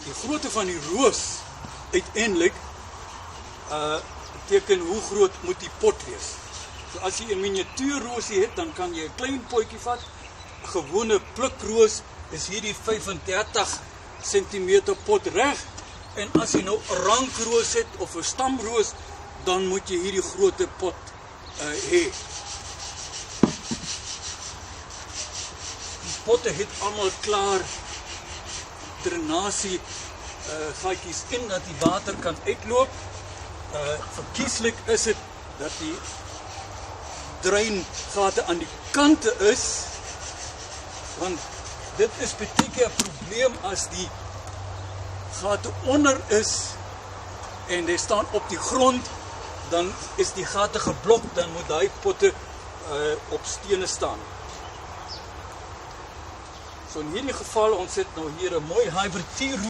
Die grootte van die roos uiteindelik beteken hoe groot moet die pot wees. So as jy 'n miniatuurroosie het, dan kan jy 'n klein potjie vat. Gewone plukroos is hierdie 35 cm pot reg. En as jy nou 'n rankroos het of 'n stamroos, dan moet jy hierdie grootte pot hê. Die potte het almal klaar drainasie gaatjies in dat die water kan uitloop. Verkieslik is dit dat die dreingate aan die kante is, want dit is baie keer 'n probleem as die gate onder is en die staan op die grond, dan is die gate geblok, dan moet daai potte op stene staan. So in hierdie geval, ons het nou hier 'n mooi Hyver T